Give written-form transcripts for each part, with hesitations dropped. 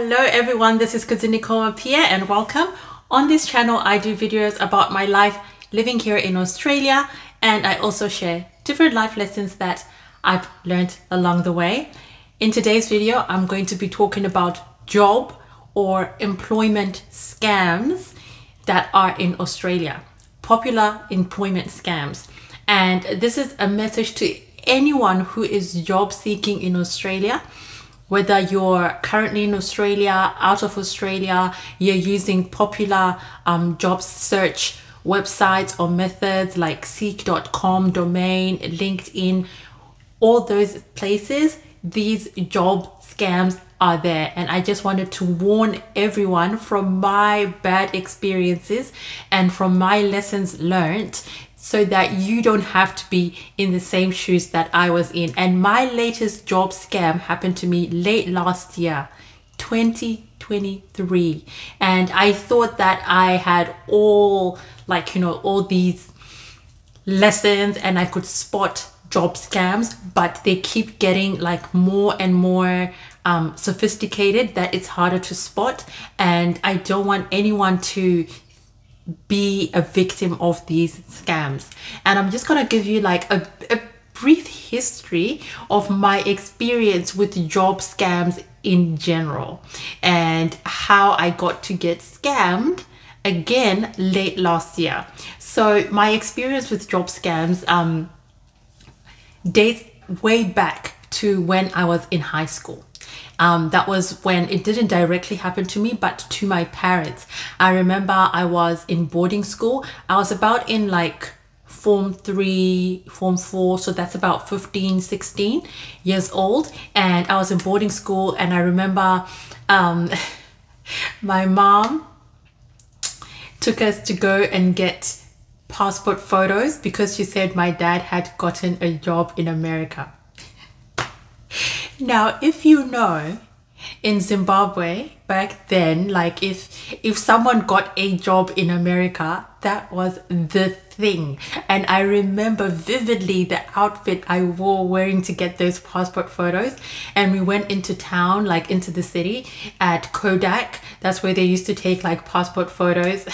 Hello everyone, this is Kudzie Mapiye and welcome. On this channel I do videos about my life living here in Australia, and I also share different life lessons that I've learned along the way. In today's video I'm going to be talking about job or employment scams that are in Australia, popular employment scams. And this is a message to anyone who is job seeking in Australia. Whether you're currently in Australia, out of Australia, you're using popular job search websites or methods like seek.com, Domain, LinkedIn, all those places, these job scams are there. And I just wanted to warn everyone from my bad experiences and from my lessons learned, so that you don't have to be in the same shoes that I was in. And my latest job scam happened to me late last year, 2023. And I thought that I had all these lessons and I could spot job scams, but they keep getting like more and more sophisticated, that it's harder to spot. And I don't want anyone to be a victim of these scams. And I'm just gonna give you like a brief history of my experience with job scams in general and how I got to get scammed again late last year. So my experience with job scams dates way back to when I was in high school. That was when it didn't directly happen to me, but to my parents. I remember I was in boarding school. I was about in like form 3, form 4, so that's about 15, 16 years old. And I was in boarding school, and I remember my mom took us to go and get passport photos because she said my dad had gotten a job in America. Now, if you know, in Zimbabwe back then, like if someone got a job in America, that was the thing. And I remember vividly the outfit I wore wearing to get those passport photos. And we went into town, like into the city at Kodak. That's where they used to take like passport photos.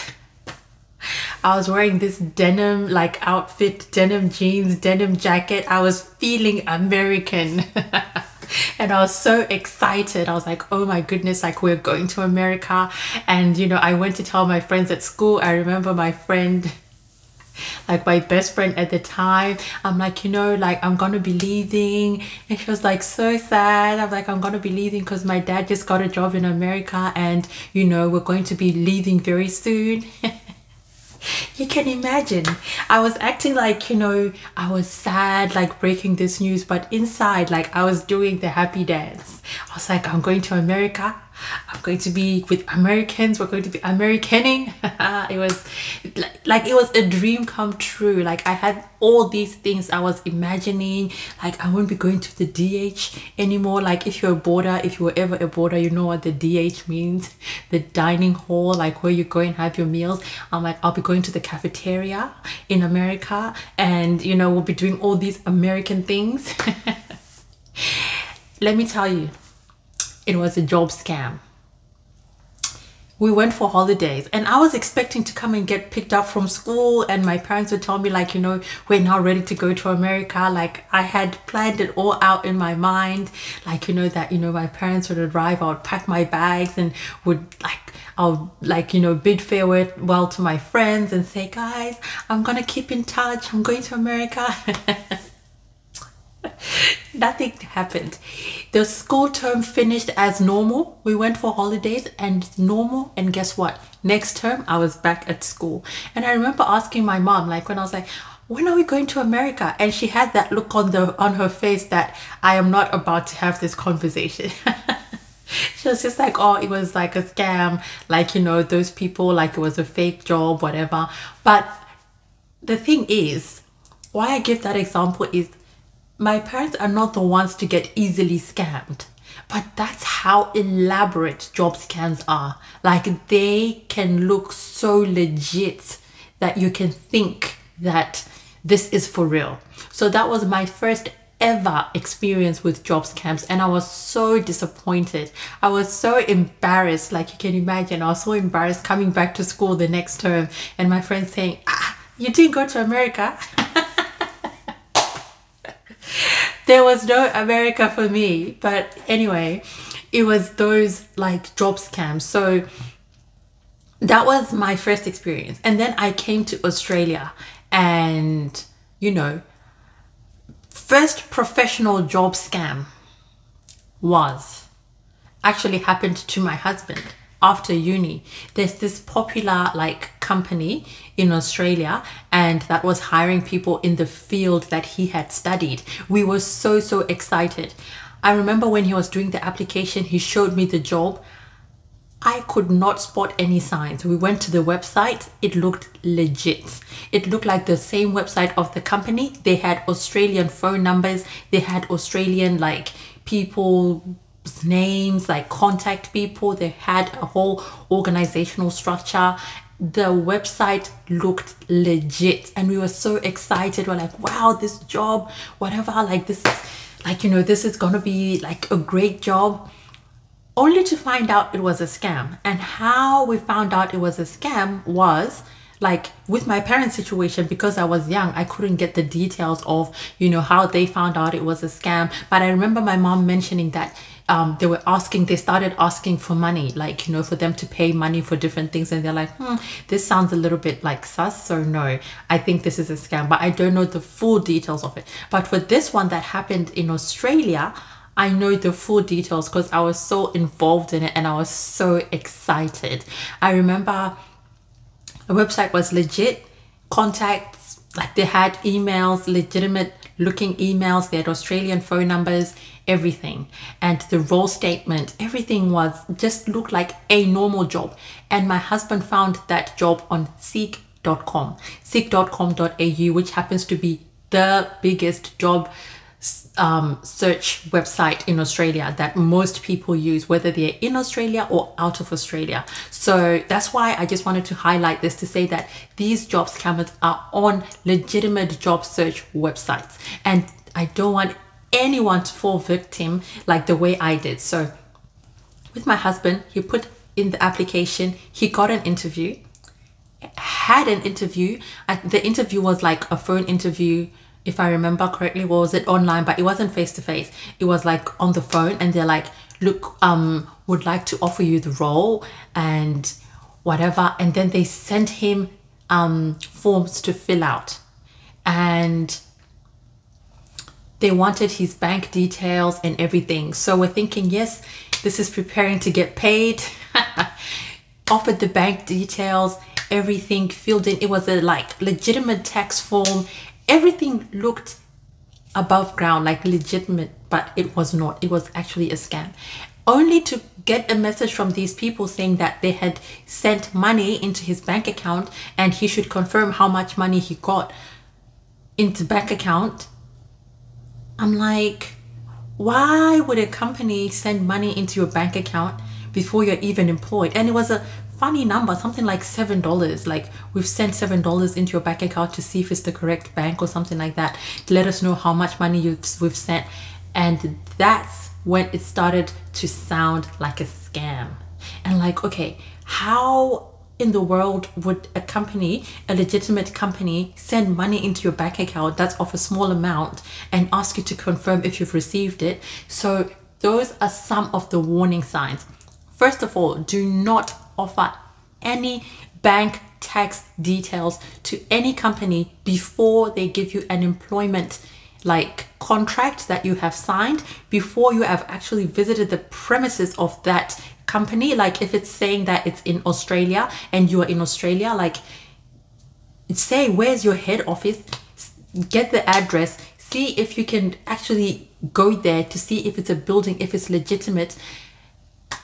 I was wearing this denim like outfit, denim jeans, denim jacket. I was feeling American. And I was so excited. I was like, oh my goodness, like we're going to America. And you know, I went to tell my friends at school. I remember my friend, like my best friend at the time, I'm like, you know, like I'm gonna be leaving. And she was like so sad. I'm like, I'm gonna be leaving because my dad just got a job in America, and you know, we're going to be leaving very soon. You can imagine I was acting like, you know, I was sad, like breaking this news, but inside, like I was doing the happy dance. I was like, I'm going to America, I'm going to be with Americans, we're going to be Americaning. It was like it was a dream come true. Like I had all these things I was imagining, like I won't be going to the DH anymore. Like if you're a boarder, if you were ever a boarder, you know what the DH means, the dining hall, like where you go and have your meals. I'm like, I'll be going to the cafeteria in America, and you know, we'll be doing all these American things. Let me tell you, it was a job scam. We went for holidays and I was expecting to come and get picked up from school, and my parents would tell me like, you know, we're now ready to go to America. Like I had planned it all out in my mind, like, you know, that, you know, my parents would arrive, I would pack my bags and would like, I'll like, you know, bid farewell to my friends and say, guys, I'm gonna keep in touch, I'm going to America. Nothing happened. The school term finished as normal. We went for holidays and normal, and guess what? Next term I was back at school. And I remember asking my mom, like when I was like, when are we going to America? And she had that look on her face that I am not about to have this conversation. She was just like, oh, it was like a scam, like, you know, those people, like it was a fake job, whatever. But the thing is, why I give that example is my parents are not the ones to get easily scammed, but that's how elaborate job scams are. Like they can look so legit that you can think that this is for real. So that was my first ever experience with job scams, and I was so disappointed. I was so embarrassed, like you can imagine. I was so embarrassed coming back to school the next term and my friends saying, you didn't go to America. There was no America for me. But anyway, it was those like job scams. So that was my first experience. And then I came to Australia, and you know, first professional job scam actually happened to my husband after uni. There's this popular like company in Australia, and that was hiring people in the field that he had studied. We were so excited. I remember when he was doing the application, he showed me the job. I could not spot any signs. We went to the website. It looked legit. It looked like the same website of the company. They had Australian phone numbers. They had Australian like people's names, like contact people. They had a whole organizational structure. The website looked legit, and we were so excited. We're like, wow, this job, whatever, like this is like, you know, this is gonna be like a great job. Only to find out it was a scam. And how we found out it was a scam was like with my parents' situation, because I was young, I couldn't get the details of, you know, how they found out it was a scam. But I remember my mom mentioning that they started asking for money, like, you know, for them to pay money for different things. And they're like, this sounds a little bit like sus. So no, I think this is a scam, but I don't know the full details of it. But for this one that happened in Australia, I know the full details because I was so involved in it and I was so excited. I remember the website was legit, contacts, like they had emails, legitimate looking emails, they had Australian phone numbers, everything. And the role statement, everything was just looked like a normal job. And my husband found that job on seek.com, seek.com.au, which happens to be the biggest job search website in Australia that most people use, whether they're in Australia or out of Australia. So that's why I just wanted to highlight this to say that these job scammers are on legitimate job search websites, and I don't want anyone to fall victim like the way I did. So with my husband, he put in the application, he got an interview, had an interview. The interview was like a phone interview, if I remember correctly. Was it online? But it wasn't face to face. It was like on the phone, and they're like, look, would like to offer you the role and whatever. And then they sent him forms to fill out, and they wanted his bank details and everything. So we're thinking, yes, this is preparing to get paid. Offered the bank details, everything filled in. It was a like legitimate tax form. Everything looked above ground, like legitimate, but it was not. It was actually a scam. Only to get a message from these people saying that they had sent money into his bank account and he should confirm how much money he got into bank account. I'm like, why would a company send money into your bank account before you're even employed? And it was a funny number, something like $7. Like, we've sent $7 into your bank account to see if it's the correct bank or something like that, to let us know how much money we've sent. And that's when it started to sound like a scam. And like, okay, how in the world would a company, a legitimate company, send money into your bank account that's of a small amount and ask you to confirm if you've received it? So those are some of the warning signs. First of all, do not offer any bank tax details to any company before they give you an employment like contract that you have signed, before you have actually visited the premises of that company. Like if it's saying that it's in Australia and you are in Australia, like say where's your head office, get the address, see if you can actually go there to see if it's a building, if it's legitimate.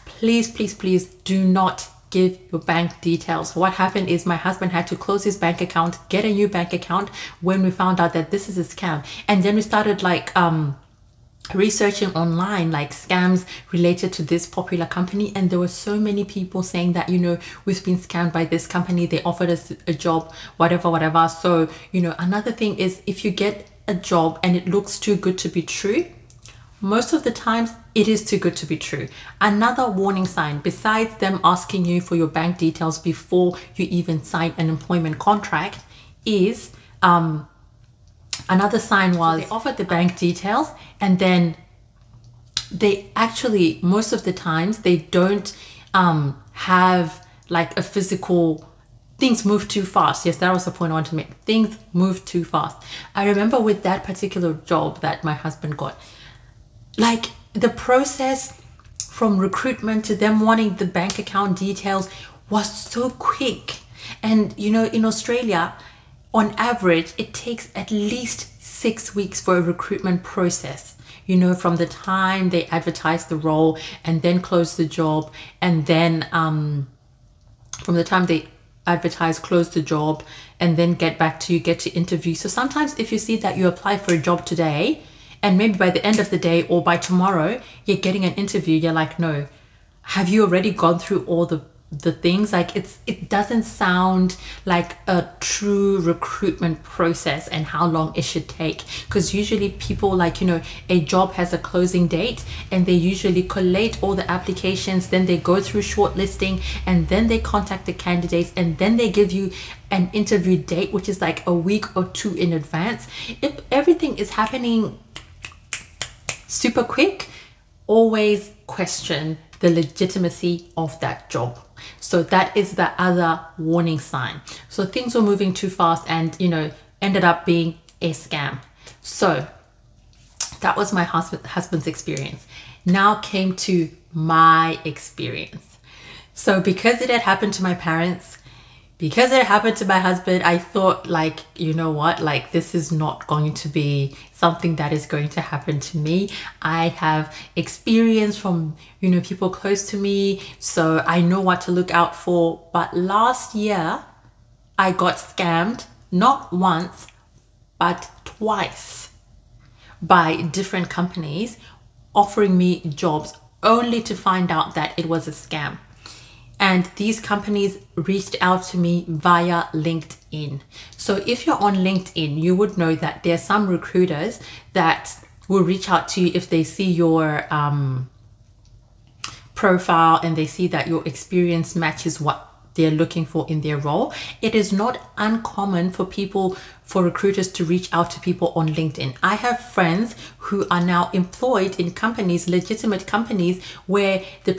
Please, please, please do not give your bank details. What happened is my husband had to close his bank account, get a new bank account when we found out that this is a scam. And then we started like researching online like scams related to this popular company, and there were so many people saying that, you know, we've been scammed by this company, they offered us a job, whatever. So, you know, another thing is, if you get a job and it looks too good to be true, most of the times it is too good to be true. Another warning sign, besides them asking you for your bank details before you even sign an employment contract, is another sign was they offered the bank details and then they actually, most of the times, they don't have like a physical, things move too fast. Yes, that was the point I wanted to make. Things move too fast. I remember with that particular job that my husband got, like the process from recruitment to them wanting the bank account details was so quick. And you know, in Australia, on average, it takes at least 6 weeks for a recruitment process. You know, from the time they advertise the role and then close the job, and then from the time they advertise, close the job, and then get back to you, get to interview. So sometimes if you see that you apply for a job today, and maybe by the end of the day or by tomorrow, you're getting an interview, you're like, no, have you already gone through all the things? Like it doesn't sound like a true recruitment process and how long it should take, because usually people, like, you know, a job has a closing date and they usually collate all the applications, then they go through shortlisting, and then they contact the candidates, and then they give you an interview date, which is like a week or two in advance. If everything is happening super quick, always question the legitimacy of that job. So that is the other warning sign. So things were moving too fast and, you know, ended up being a scam. So that was my husband's experience. Now came to my experience. So because it had happened to my parents, because it happened to my husband, I thought, like, you know what, like, this is not going to be something that is going to happen to me. I have experience from, you know, people close to me, so I know what to look out for. But last year, I got scammed, not once, but twice, by different companies offering me jobs only to find out that it was a scam. And these companies reached out to me via LinkedIn. So if you're on LinkedIn, you would know that there are some recruiters that will reach out to you if they see your profile and they see that your experience matches what they're looking for in their role. It is not uncommon for recruiters to reach out to people on LinkedIn. I have friends who are now employed in companies, legitimate companies, where the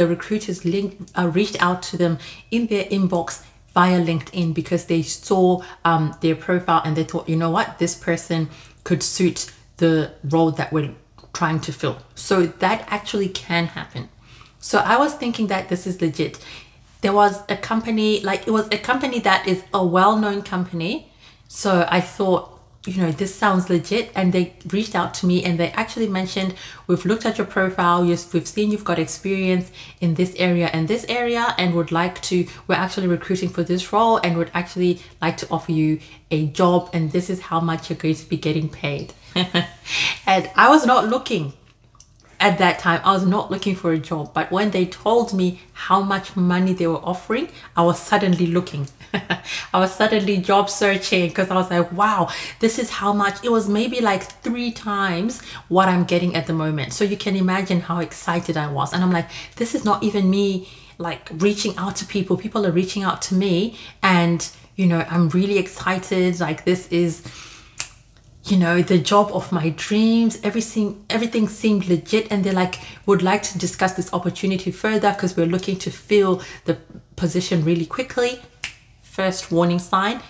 recruiters reached out to them in their inbox via LinkedIn because they saw their profile and they thought, you know what, this person could suit the role that we're trying to fill. So that actually can happen. So I was thinking that this is legit. There was a company, like, it was a company that is a well-known company. So I thought, you know, this sounds legit. And they reached out to me and they actually mentioned, we've looked at your profile, we've seen you've got experience in this area and this area, and we're actually recruiting for this role and would actually like to offer you a job, and this is how much you're going to be getting paid. And I was not looking. At that time, I was not looking for a job, but when they told me how much money they were offering, I was suddenly looking. I was suddenly job searching because I was like, wow, this is how much. It was maybe like 3 times what I'm getting at the moment. So you can imagine how excited I was. And I'm like, this is not even me like reaching out to people. People are reaching out to me, and, you know, I'm really excited. Like, this is, you know, the job of my dreams. Everything seemed legit, and they would like to discuss this opportunity further because we're looking to fill the position really quickly. First warning sign,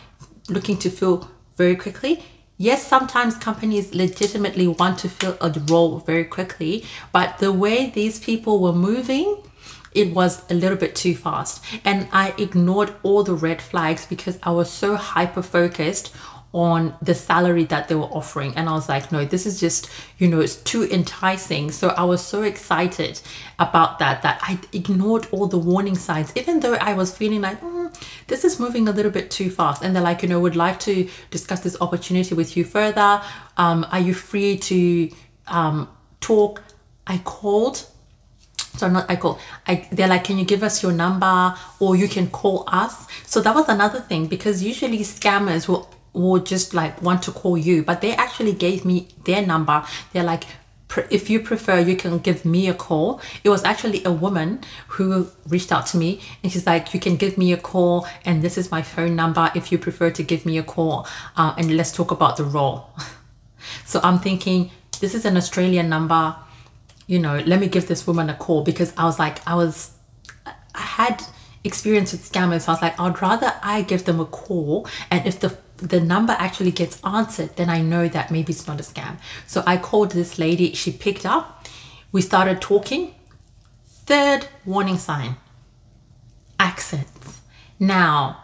looking to fill very quickly. Yes, sometimes companies legitimately want to fill a role very quickly, but the way these people were moving, it was a little bit too fast. And I ignored all the red flags because I was so hyper focused on the salary that they were offering, and I was like, no, this is just, you know, it's too enticing. So I was so excited about that I ignored all the warning signs, even though I was feeling like, this is moving a little bit too fast. And they're like, you know, would like to discuss this opportunity with you further. Are you free to talk? I called. So they're like, can you give us your number, or you can call us? So that was another thing, because usually scammers will will just like want to call you, but they actually gave me their number. They're like, if you prefer, you can give me a call. It was actually a woman who reached out to me, and she's like, you can give me a call, and this is my phone number if you prefer to give me a call, and let's talk about the role. So I'm thinking, this is an Australian number, you know, let me give this woman a call, because I was like, I had experience with scammers. So I was like, I'd rather I give them a call, and if the number actually gets answered, then I know that maybe it's not a scam. So I called this lady, she picked up, we started talking. Third warning sign, accents. Now,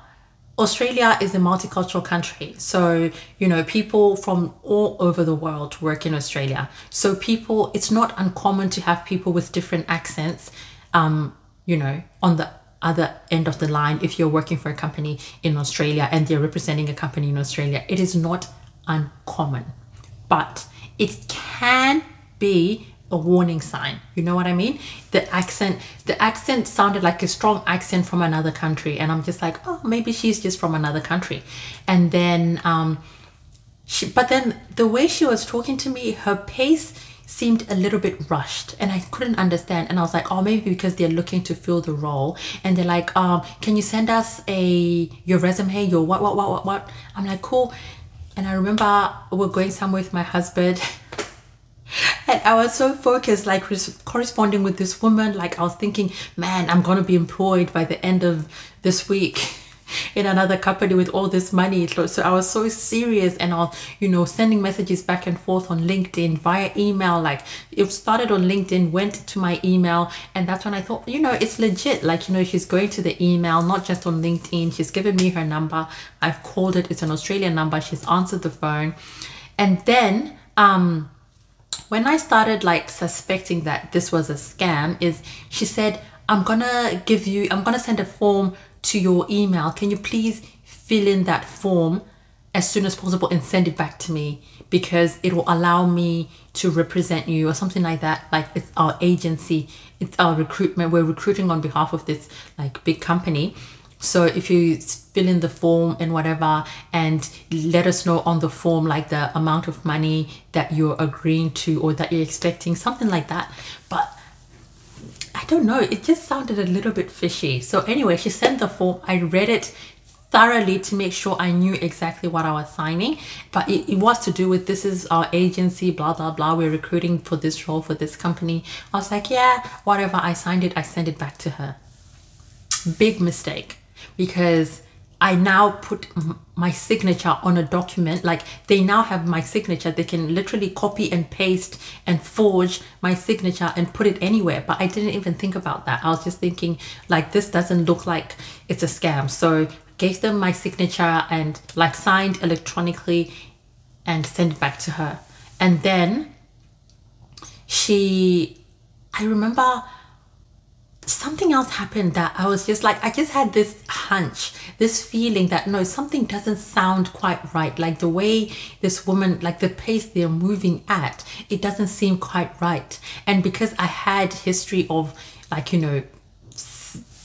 Australia is a multicultural country, so you know, people from all over the world work in Australia. So people, it's not uncommon to have people with different accents, you know, on the other end of the line. If you're working for a company in Australia and they're representing a company in Australia, it is not uncommon, but it can be a warning sign. You know what I mean? The accent sounded like a strong accent from another country, and I'm just like, oh, maybe she's just from another country. And then but then the way she was talking to me, her pace seemed a little bit rushed, and I couldn't understand. And I was like, oh, maybe because they're looking to fill the role, and they're like, can you send us your resume, your what? I'm like, cool. And I remember we're going somewhere with my husband, and I was so focused, like corresponding with this woman. Like I was thinking, man, I'm gonna be employed by the end of this week in another company with all this money. So I was so serious, and I was, you know, sending messages back and forth on LinkedIn via email. Like it started on LinkedIn, went to my email, and that's when I thought, you know, it's legit. Like, you know, she's going to the email, not just on LinkedIn. She's given me her number, I've called it, it's an Australian number, she's answered the phone. And then when I started like suspecting that this was a scam, is she said, I'm gonna send a form to your email. Can you please fill in that form as soon as possible and send it back to me, because it will allow me to represent you, or something like that. Like, it's our agency, it's our recruitment, we're recruiting on behalf of this like big company. So if you fill in the form and whatever, and let us know on the form like the amount of money that you're agreeing to or that you're expecting, something like that. But I don't know, it just sounded a little bit fishy. So anyway, she sent the form. I read it thoroughly to make sure I knew exactly what I was signing. But it was to do with, this is our agency, blah, blah, blah. We're recruiting for this role for this company. I was like, yeah, whatever. I signed it. I sent it back to her. Big mistake, because I now put my signature on a document. Like, they now have my signature. They can literally copy and paste and forge my signature and put it anywhere. But I didn't even think about that. I was just thinking, like, this doesn't look like it's a scam. So gave them my signature and like signed electronically and sent it back to her. And then I remember something else happened that I was just like, I just had this hunch, this feeling that no, something doesn't sound quite right. Like the way this woman, like the pace they're moving at, it doesn't seem quite right. And because I had history of, like, you know,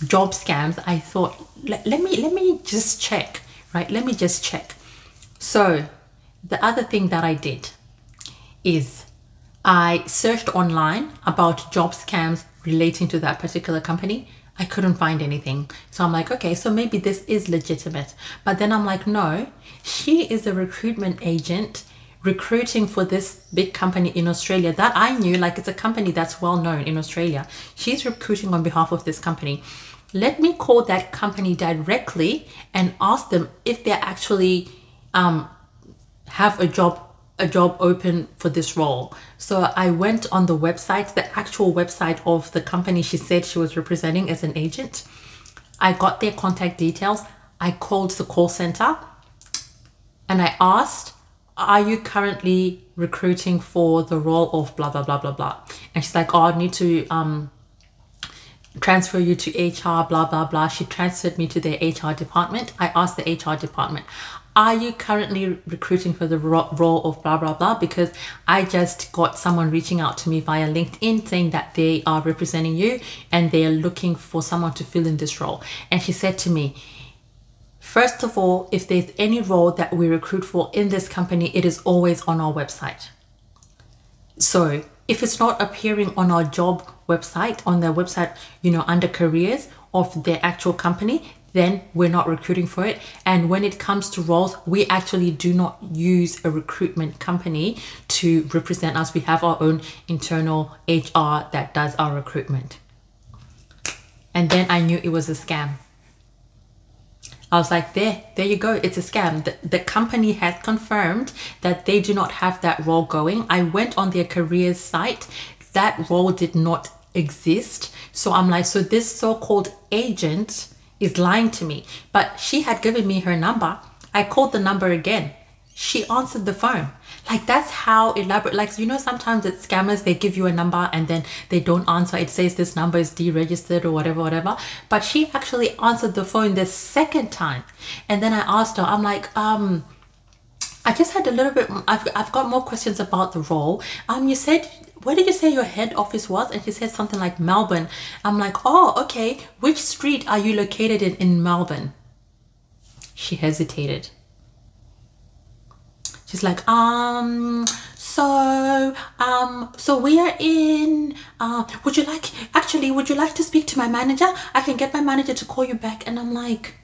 job scams, I thought, let me just check, right? Let me just check. So the other thing that I did is I searched online about job scams relating to that particular company. I couldn't find anything. So I'm like, okay, so maybe this is legitimate. But then I'm like, no, she is a recruitment agent recruiting for this big company in Australia that I knew. Like, it's a company that's well known in Australia. She's recruiting on behalf of this company. Let me call that company directly and ask them if they actually have a job open for this role. So I went on the website, the actual website of the company she said she was representing as an agent. I got their contact details. I called the call center and I asked, are you currently recruiting for the role of blah, blah, blah, blah, blah? And she's like, oh, I need to transfer you to HR, blah, blah, blah. She transferred me to their HR department. I asked the HR department, are you currently recruiting for the role of blah, blah, blah? Because I just got someone reaching out to me via LinkedIn saying that they are representing you and they are looking for someone to fill in this role. And she said to me, First of all, if there's any role that we recruit for in this company, it is always on our website. So if it's not appearing on our job website, on their website, you know, under careers of their actual company, then we're not recruiting for it. And when it comes to roles, we actually do not use a recruitment company to represent us. We have our own internal HR that does our recruitment. And then I knew it was a scam. I was like, there you go. It's a scam. The company has confirmed that they do not have that role going. I went on their careers site. That role did not exist. So I'm like, so this so-called agent is lying to me. But she had given me her number. I called the number again. She answered the phone. Like, that's how elaborate, like, you know, sometimes it's scammers, they give you a number and then they don't answer. It says this number is deregistered or whatever. But she actually answered the phone the second time. And then I asked her, I'm like, I just had a little bit, I've got more questions about the role. You said, where did you say your head office was? And she said something like Melbourne. I'm like, oh, okay. Which street are you located in Melbourne? She hesitated. She's like, so we are in, would you like to speak to my manager? I can get my manager to call you back. And I'm like,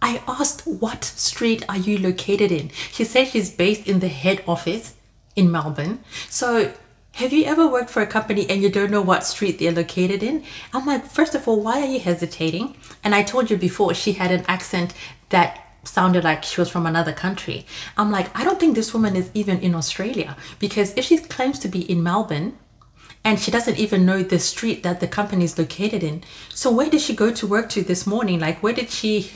I asked, what street are you located in? She said she's based in the head office in Melbourne. So have you ever worked for a company and you don't know what street they're located in? I'm like, first of all, why are you hesitating? And I told you before, she had an accent that sounded like she was from another country. I'm like, I don't think this woman is even in Australia, because if she claims to be in Melbourne and she doesn't even know the street that the company is located in, so where did she go to work to this morning? Like, where did she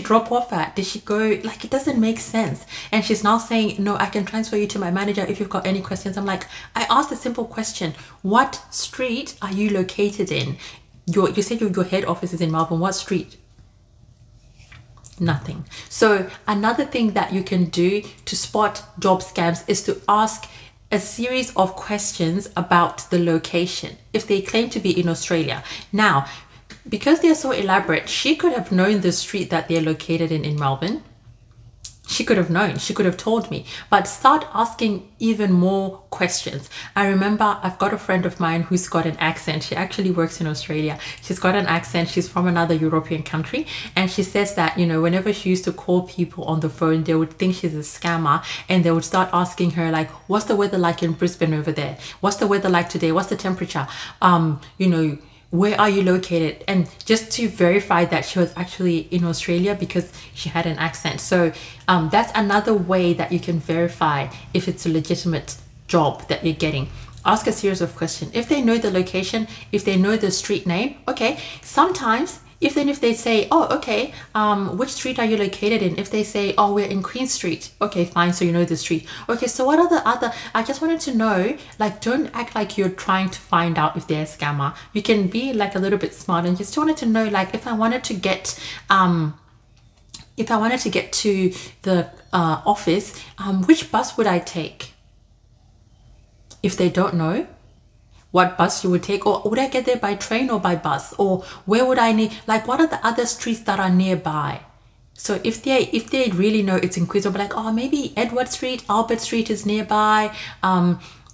drop off at? Did she go, like, it doesn't make sense. And she's now saying, no, I can transfer you to my manager if you've got any questions. I'm like, I asked a simple question. What street are you located in? You said your head office is in Melbourne. What street? Nothing. So another thing that you can do to spot job scams is to ask a series of questions about the location if they claim to be in Australia. Now, because they're so elaborate, she could have known the street that they're located in Melbourne. She could have known, she could have told me, but start asking even more questions. I remember I've got a friend of mine who's got an accent. She actually works in Australia. She's got an accent. She's from another European country. And she says that, you know, whenever she used to call people on the phone, they would think she's a scammer and they would start asking her, like, what's the weather like in Brisbane over there? What's the weather like today? What's the temperature? You know, where are you located? And just to verify that she was actually in Australia because she had an accent. So that's another way that you can verify if it's a legitimate job that you're getting. Ask a series of questions. If they know the location, if they know the street name, okay. Sometimes if they say, oh, okay, which street are you located in? If they say, oh, we're in Queen Street, okay, fine, so you know the street. Okay, so what are the other, I just wanted to know, like, don't act like you're trying to find out if they're a scammer. You can be like a little bit smart and just wanted to know, like, if I wanted to get to the office, which bus would I take? If they don't know what bus you would take, or would I get there by train or by bus, or where would I need, like, what are the other streets that are nearby? So if they really know it's in Queens, they'll be like, oh, maybe Edward Street, Albert Street is nearby,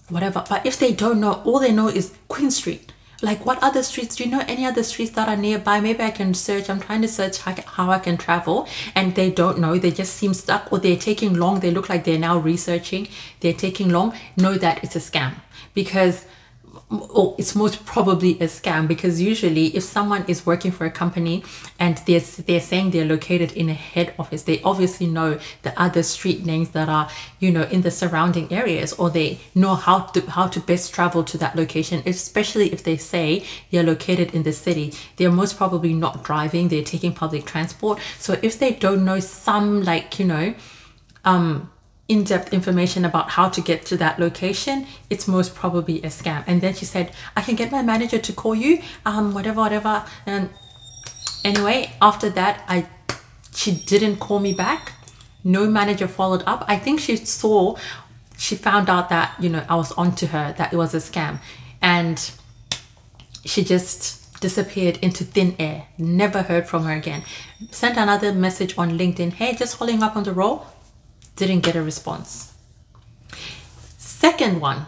whatever. But if they don't know, all they know is Queen Street. Like, what other streets? Do you know any other streets that are nearby? Maybe I can search. I'm trying to search how I can travel, and they don't know. They just seem stuck, or they're taking long. They look like they're now researching. They're taking long. Know that it's a scam, because it's most probably a scam, because usually if someone is working for a company and they're saying they're located in a head office, they obviously know the other street names that are, you know, in the surrounding areas, or they know how to best travel to that location. Especially if they say they're located in the city, they're most probably not driving, they're taking public transport. So if they don't know some, like, you know, in-depth information about how to get to that location, it's most probably a scam. And then she said, I can get my manager to call you, whatever. And anyway, after that, she didn't call me back. No manager followed up. I think she found out that, you know, I was onto her, that it was a scam, and she just disappeared into thin air. Never heard from her again. Sent another message on LinkedIn, hey, just following up on the role. Didn't get a response. Second one,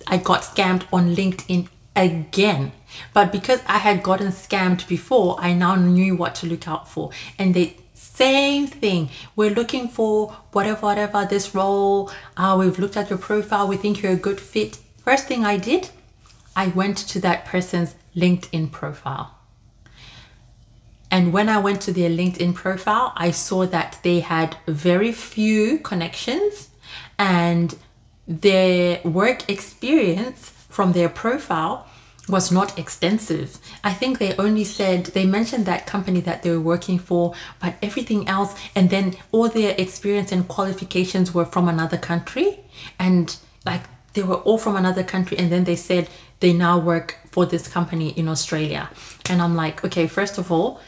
I got scammed on LinkedIn again. But because I had gotten scammed before, I now knew what to look out for. And the same thing, we're looking for whatever this role, we've looked at your profile, we think you're a good fit. First thing I did, I went to that person's LinkedIn profile. And when I went to their LinkedIn profile, I saw that they had very few connections, and their work experience from their profile was not extensive. I think they only said, they mentioned that company that they were working for, but everything else, and then all their experience and qualifications were from another country, and like they were all from another country, and then they said they now work for this company in Australia. And I'm like, okay, first of all,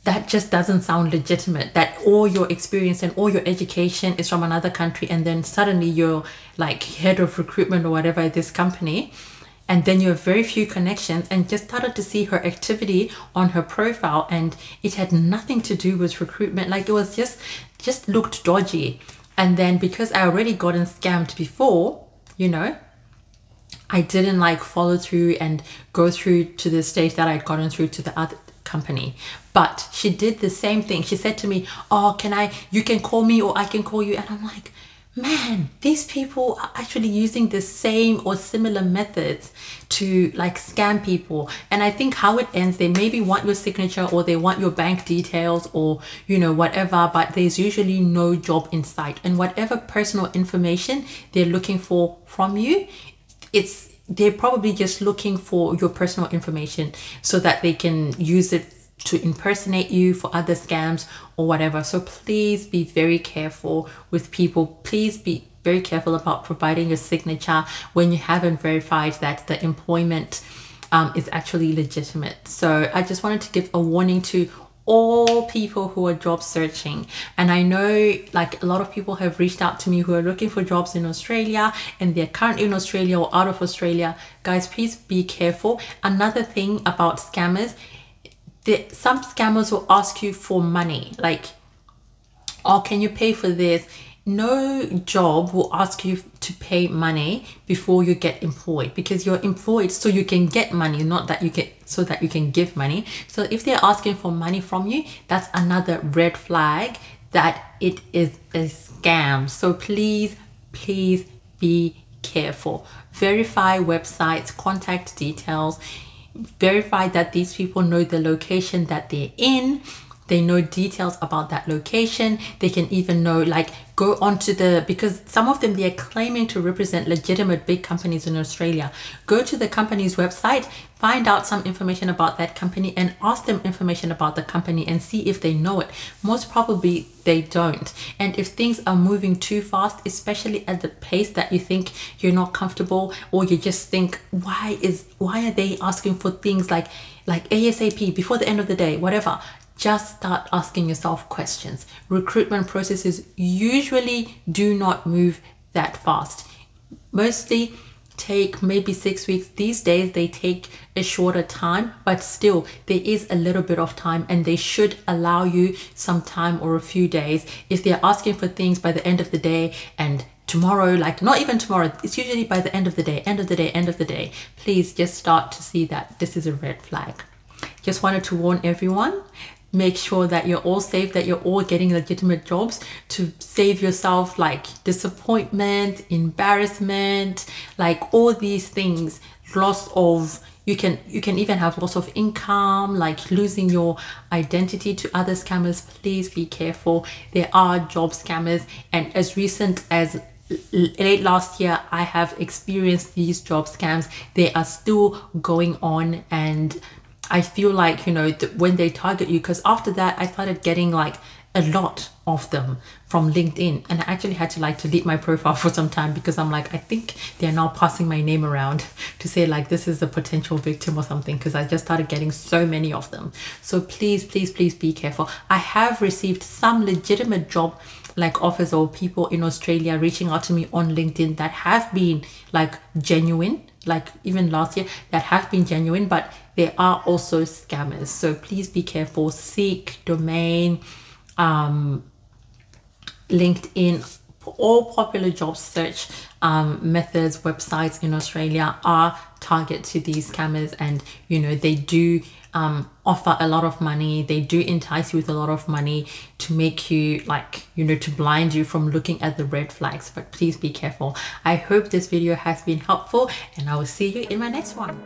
that just doesn't sound legitimate, that all your experience and all your education is from another country, and then suddenly you're like head of recruitment or whatever at this company, and then you have very few connections. And just started to see her activity on her profile, and it had nothing to do with recruitment. Like it was just looked dodgy. And then because I already gotten scammed before, you know, I didn't like follow through and go through to the stage that I'd gotten through to the other company. But she did the same thing. She said to me, oh, you can call me or I can call you. And I'm like, man, these people are actually using the same or similar methods to like scam people. And I think how it ends, they maybe want your signature or they want your bank details or, you know, whatever, but there's usually no job in sight. And whatever personal information they're looking for from you, they're probably just looking for your personal information so that they can use it to impersonate you for other scams or whatever. So please be very careful with people. Please be very careful about providing your signature when you haven't verified that the employment is actually legitimate. So I just wanted to give a warning to all people who are job searching. And I know like a lot of people have reached out to me who are looking for jobs in Australia and they're currently in Australia or out of Australia. Guys, please be careful. Another thing about scammers, some scammers will ask you for money, like, oh, can you pay for this? No job will ask you to pay money before you get employed, because you're employed so you can get money, not that you get so that you can give money. So if they're asking for money from you, that's another red flag that it is a scam. So please be careful. Verify websites, contact details, verify that these people know the location that they're in. They know details about that location. They can even know, like, go onto because some of them, they're claiming to represent legitimate big companies in Australia. Go to the company's website, find out some information about that company and ask them information about the company and see if they know it. Most probably they don't. And if things are moving too fast, especially at the pace that you think you're not comfortable, or you just think, why are they asking for things like ASAP, before the end of the day, whatever. Just start asking yourself questions. Recruitment processes usually do not move that fast. Mostly take maybe 6 weeks. These days they take a shorter time, but still there is a little bit of time, and they should allow you some time or a few days. If they're asking for things by the end of the day and tomorrow, like not even tomorrow, it's usually by the end of the day, please just start to see that this is a red flag. Just wanted to warn everyone. Make sure that you're all safe, that you're all getting legitimate jobs, to save yourself like disappointment, embarrassment, like all these things. Loss of, you can even have loss of income, like losing your identity to other scammers. Please be careful. There are job scammers, and as recent as late last year, I have experienced these job scams. They are still going on, and I feel like, you know, when they target you, because after that I started getting like a lot of them from LinkedIn, and I actually had to like delete my profile for some time, because I'm like, I think they're now passing my name around to say like this is a potential victim or something, because I just started getting so many of them. So please be careful. I have received some legitimate job like offers, or people in Australia reaching out to me on LinkedIn that have been like genuine, like even last year, that have been genuine, but there are also scammers. So please be careful. Seek, Domain, LinkedIn, all popular job search methods, websites in Australia are target to these scammers, and you know, they do offer a lot of money. They do entice you with a lot of money to make you, like, you know, to blind you from looking at the red flags. But please be careful. I hope this video has been helpful, and I will see you in my next one.